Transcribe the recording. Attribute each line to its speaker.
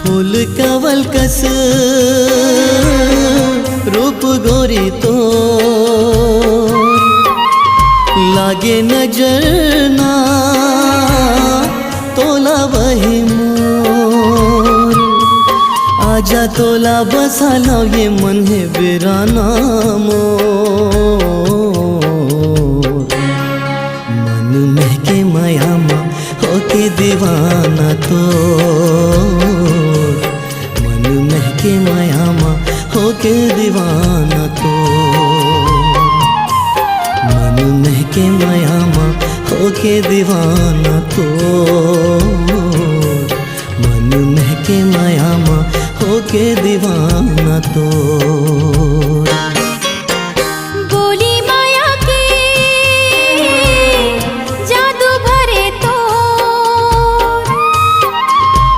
Speaker 1: फूल कवल कस रूप गोरी तो लागे नजर ना तोला वही मोर। आजा तोला बसा लो ये मन है बिराना मोर। मन महके मायामा होके दीवाना तो, मन महके मायामा होके दीवाना तो, मन महके मायामा होके दीवाना तो, मन महके मायामा होके दीवाना तो।